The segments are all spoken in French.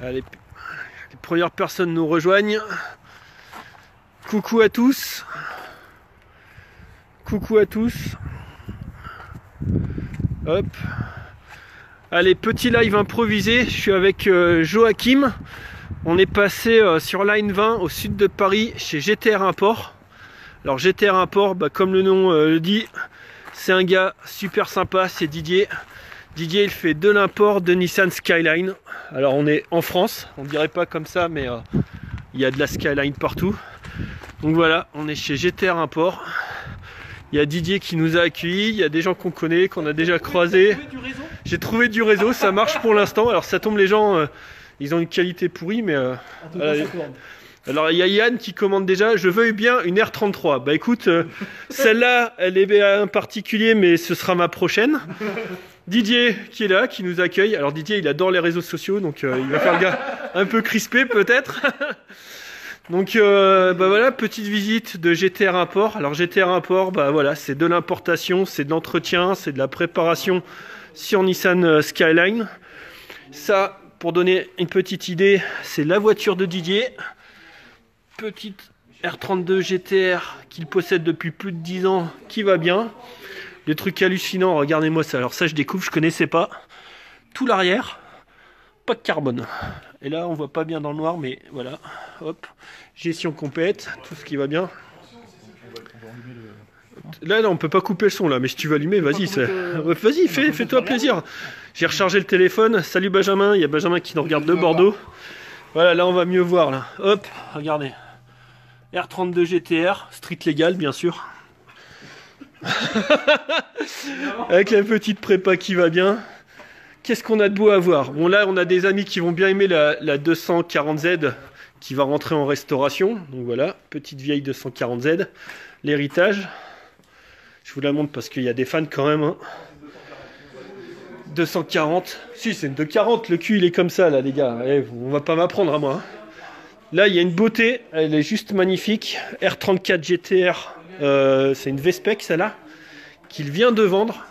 Allez, les premières personnes nous rejoignent. Coucou à tous. Coucou à tous. Hop. Allez, petit live improvisé. Je suis avec Joachim. On est passé sur Line 20 au sud de Paris chez GTR Import. Alors GTR Import, comme le nom le dit, c'est un gars super sympa, c'est Didier. Didier, il fait de l'import de Nissan Skyline. Alors on est en France, on dirait pas comme ça, mais il y a de la Skyline partout. Donc voilà, on est chez GTR Import. Il y a Didier qui nous a accueillis, il y a des gens qu'on connaît, qu'on a déjà croisés. J'ai trouvé du réseau, ça marche pour l'instant. Alors ça tombe, les gens, ils ont une qualité pourrie, mais... alors il y a Yann qui commande déjà, je veux bien une R33. Bah écoute, celle-là, elle est un particulier, mais ce sera ma prochaine. Didier qui est là, qui nous accueille. Alors Didier, il adore les réseaux sociaux, donc il va faire le gars un peu crispé peut-être. Donc voilà, petite visite de GTR Import. Alors GTR Import, voilà, c'est de l'importation, c'est de l'entretien, c'est de la préparation sur Nissan Skyline. Ça, pour donner une petite idée, c'est la voiture de Didier. Petite R32 GTR qu'il possède depuis plus de 10 ans, qui va bien. Des trucs hallucinants, regardez-moi ça. Alors ça, je découvre, je connaissais pas. Tout l'arrière, pas de carbone. Et là, on voit pas bien dans le noir, mais voilà. Hop, gestion complète, tout ce qui va bien. Là, on peut pas couper le son là, mais si tu veux allumer, vas-y. Vas-y, fais-toi plaisir. J'ai rechargé le téléphone. Salut Benjamin, il y a Benjamin qui nous regarde de Bordeaux. Voilà, là on va mieux voir là. Hop, regardez. R32 GTR, street légal bien sûr. Avec la petite prépa qui va bien. Qu'est-ce qu'on a de beau à voir? Bon là on a des amis qui vont bien aimer la 240Z qui va rentrer en restauration. Donc voilà, petite vieille 240Z. L'héritage. Je vous la montre parce qu'il y a des fans quand même. 240. Si c'est une 240, le cul il est comme ça là les gars. On va pas m'apprendre à moi. Là il y a une beauté, elle est juste magnifique. R34 GTR. C'est une V-Spec celle-là qu'il vient de vendre.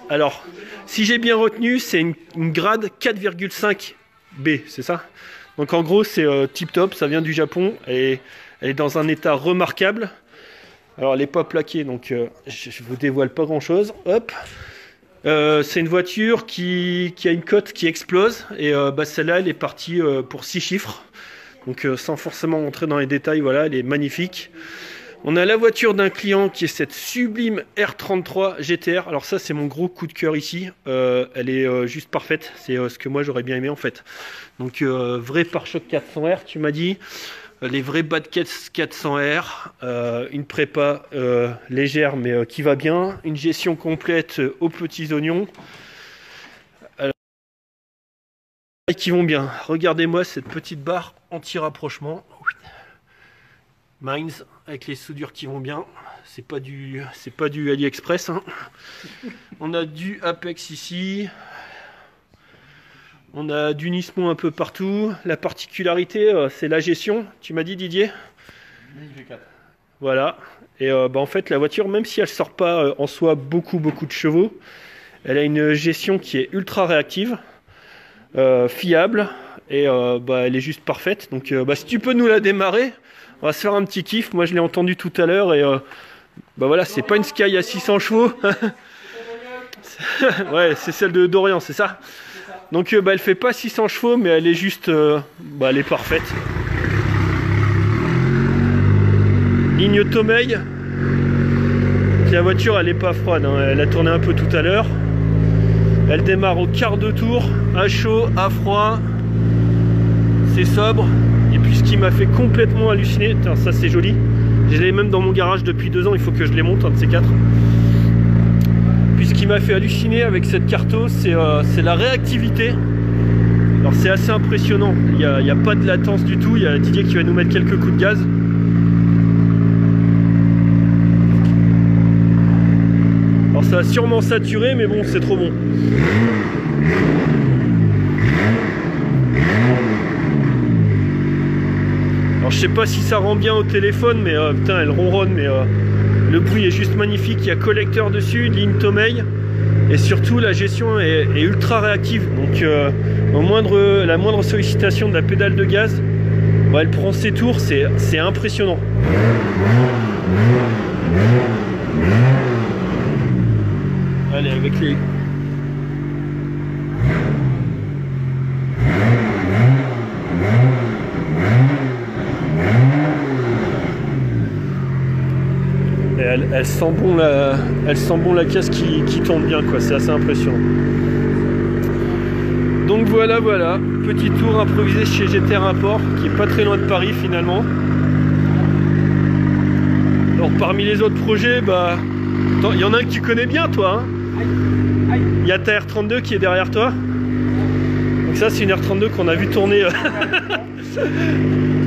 Alors, si j'ai bien retenu, c'est une grade 4,5 B, c'est ça? Donc en gros, c'est tip top, ça vient du Japon et elle est dans un état remarquable. Alors, elle n'est pas plaquée, donc je vous dévoile pas grand-chose. Hop, c'est une voiture qui a une cote qui explose et celle-là, elle est partie pour 6 chiffres. Donc sans forcément entrer dans les détails, voilà, elle est magnifique. On a la voiture d'un client qui est cette sublime R33 GTR. Alors ça, c'est mon gros coup de cœur ici. Elle est juste parfaite. C'est ce que moi, j'aurais bien aimé en fait. Donc, vrai pare-choc 400R, tu m'as dit. Les vrais Badkets 400R. Une prépa légère, mais qui va bien. Une gestion complète aux petits oignons. Alors, qui vont bien. Regardez-moi cette petite barre anti-rapprochement. Mines avec les soudures qui vont bien, c'est pas du AliExpress hein. On a du Apex ici, on a du Nismo un peu partout. La particularité c'est la gestion, tu m'as dit Didier. Voilà, et en fait la voiture, même si elle sort pas en soi beaucoup de chevaux, elle a une gestion qui est ultra réactive, fiable, et elle est juste parfaite. Donc si tu peux nous la démarrer, on va se faire un petit kiff. Moi je l'ai entendu tout à l'heure et voilà, c'est pas une Sky à 600 chevaux. Ouais, c'est celle de Dorian, c'est ça. Donc elle fait pas 600 chevaux, mais elle est juste elle est parfaite. Ligne Tomei. La voiture elle est pas froide hein. Elle a tourné un peu tout à l'heure. Elle démarre au quart de tour, à chaud, à froid. C'est sobre. Et puis ce qui m'a fait complètement halluciner, ça c'est joli, je l'ai même dans mon garage depuis 2 ans, il faut que je les monte, un de ces 4. Puis ce qui m'a fait halluciner avec cette carto, c'est la réactivité. Alors c'est assez impressionnant, il n'y a pas de latence du tout, il y a Didier qui va nous mettre quelques coups de gaz. Alors ça va sûrement saturer, mais bon, c'est trop bon. Alors je sais pas si ça rend bien au téléphone, mais putain elle ronronne, mais le bruit est juste magnifique. Il y a collecteur dessus, ligne Tomei. Et surtout la gestion est ultra réactive, donc la moindre sollicitation de la pédale de gaz, bah, elle prend ses tours, c'est impressionnant. Allez, avec les... Elle sent bon la caisse qui tourne bien, quoi. C'est assez impressionnant. Donc voilà, petit tour improvisé chez GTR Import, qui est pas très loin de Paris finalement. Alors parmi les autres projets, bah, il y en a un que tu connais bien, toi. Hein. Il y a ta R32 qui est derrière toi. Donc ça, c'est une R32 qu'on a vu tourner.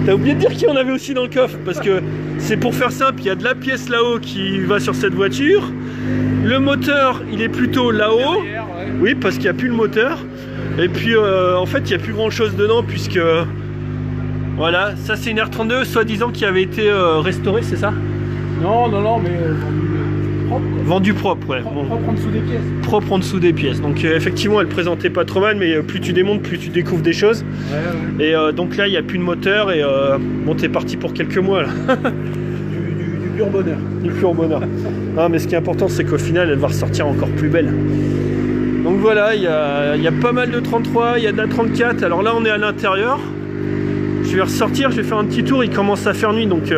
T'as oublié de dire qu'il y en avait aussi dans le coffre, parce que c'est pour faire simple, il y a de la pièce là-haut qui va sur cette voiture. Le moteur, il est plutôt là-haut. Oui, parce qu'il n'y a plus le moteur. Et puis, en fait, il n'y a plus grand-chose dedans, puisque... Voilà, ça c'est une R32, soi-disant qui avait été restaurée, c'est ça? Non, mais propre. Vendu propre, ouais. Propre en dessous des pièces. Propre en dessous des pièces. Donc effectivement, elle présentait pas trop mal, mais plus tu démontes, plus tu découvres des choses. Ouais. Et donc là, il n'y a plus de moteur et bon, t'es parti pour quelques mois là. du pur bonheur. Du pur bonheur. Non, mais ce qui est important, c'est qu'au final, elle va ressortir encore plus belle. Donc voilà, il y a pas mal de 33, il y a de la 34. Alors là, on est à l'intérieur. Je vais ressortir, je vais faire un petit tour. Il commence à faire nuit, donc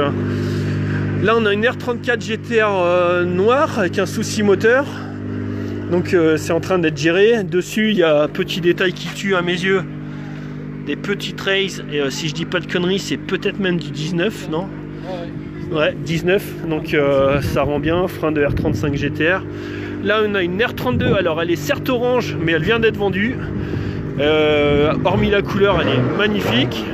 là, on a une R34 GTR noire avec un souci moteur. Donc c'est en train d'être géré. Dessus, il y a un petit détail qui tue à mes yeux. Des petits trails. Et si je dis pas de conneries, c'est peut-être même du 19, non? Ouais, 19. Donc ça rend bien. Frein de R35 GTR. Là, on a une R32. Alors, elle est certes orange, mais elle vient d'être vendue. Hormis la couleur, elle est magnifique.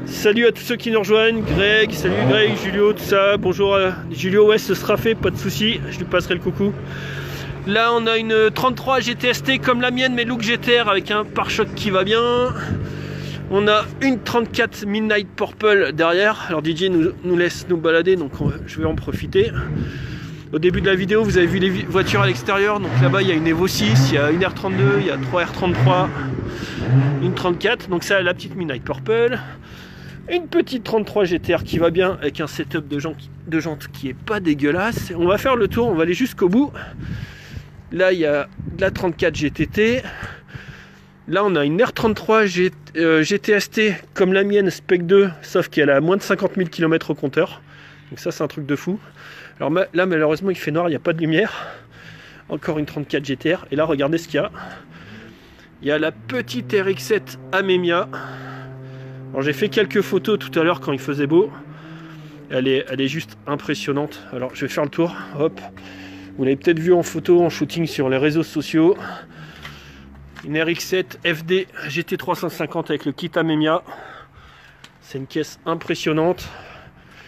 Salut à tous ceux qui nous rejoignent, Greg, salut Greg, Julio, tout ça, bonjour Julio, ouais ce sera fait, pas de souci, je lui passerai le coucou. Là on a une 33 GTST comme la mienne mais look GTR avec un pare-choc qui va bien. On a une 34 Midnight Purple derrière, alors DJ nous laisse nous balader donc je vais en profiter. Au début de la vidéo vous avez vu les voitures à l'extérieur, donc là-bas il y a une Evo 6, il y a une R32, il y a 3 R33, une 34, donc ça la petite Midnight Purple. Une petite 33 GTR qui va bien avec un setup de jantes qui est pas dégueulasse. On va faire le tour, on va aller jusqu'au bout. Là il y a de la 34 GTT. Là on a une R33 GTST comme la mienne Spec 2, sauf qu'elle a moins de 50 000 km au compteur. Donc ça c'est un truc de fou. Alors là malheureusement il fait noir, il n'y a pas de lumière. Encore une 34 GTR. Et là regardez ce qu'il y a. Il y a la petite RX7 Amemia. Alors j'ai fait quelques photos tout à l'heure quand il faisait beau. Elle est juste impressionnante. Alors je vais faire le tour. Hop. Vous l'avez peut-être vu en photo, en shooting sur les réseaux sociaux. Une RX7 FD GT350 avec le kit Amemia. C'est une caisse impressionnante.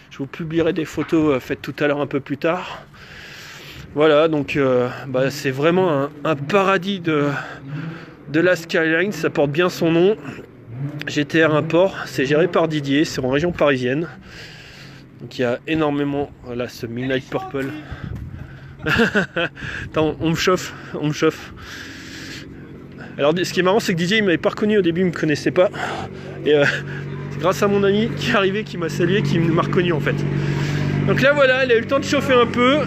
Je vous publierai des photos faites tout à l'heure un peu plus tard. Voilà, donc c'est vraiment un paradis de la Skyline. Ça porte bien son nom. GTR Import, c'est géré par Didier, c'est en région parisienne. Donc il y a énormément, voilà ce Midnight Purple. Attends, on me chauffe. Alors ce qui est marrant c'est que Didier il m'avait pas reconnu au début, il me connaissait pas. Et c'est grâce à mon ami qui est arrivé, qui m'a salué, qui m'a reconnu en fait. Donc là voilà, elle a eu le temps de chauffer un peu.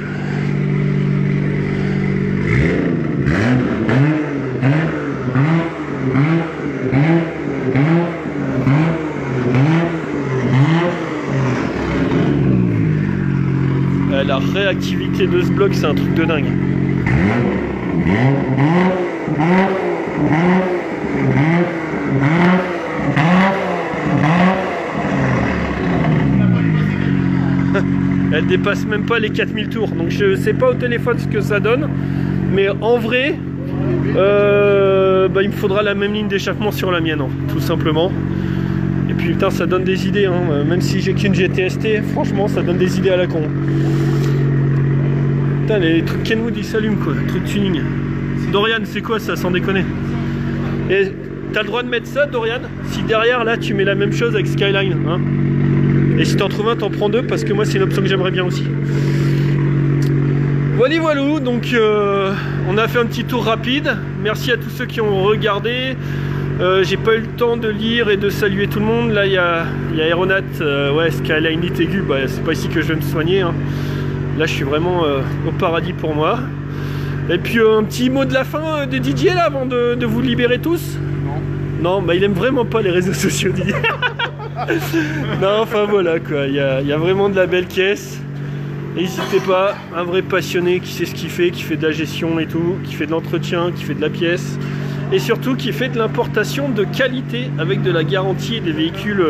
La réactivité de ce bloc, c'est un truc de dingue. Elle dépasse même pas les 4000 tours. Donc je sais pas au téléphone ce que ça donne. Mais en vrai, il me faudra la même ligne d'échappement sur la mienne, hein, tout simplement. Et puis putain ça donne des idées, hein. Même si j'ai qu'une GTST, franchement ça donne des idées à la con. Putain les trucs Kenwood ils s'allument quoi, truc tuning. Dorian c'est quoi ça, sans déconner? Et t'as le droit de mettre ça Dorian, si derrière là tu mets la même chose avec Skyline, hein. Et si t'en trouves un t'en prends deux parce que moi c'est une option que j'aimerais bien aussi. Voilà, voilà, donc on a fait un petit tour rapide. Merci à tous ceux qui ont regardé. J'ai pas eu le temps de lire et de saluer tout le monde. Là, il y a Aeronaut, ouais, Skyline Itegu, bah, c'est pas ici que je vais me soigner. Hein. Là, je suis vraiment au paradis pour moi. Et puis, un petit mot de la fin de Didier, là, avant de vous libérer tous. Non, bah, il aime vraiment pas les réseaux sociaux, Didier. Non, enfin, voilà, quoi. Il y a vraiment de la belle caisse. N'hésitez pas, un vrai passionné qui sait ce qu'il fait, qui fait de la gestion et tout, qui fait de l'entretien, qui fait de la pièce, et surtout qui fait de l'importation de qualité avec de la garantie et des véhicules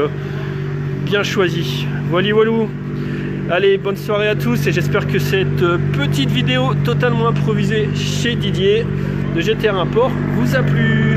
bien choisis. Voilà, voilà. Allez, bonne soirée à tous et j'espère que cette petite vidéo totalement improvisée chez Didier de GTR Import vous a plu.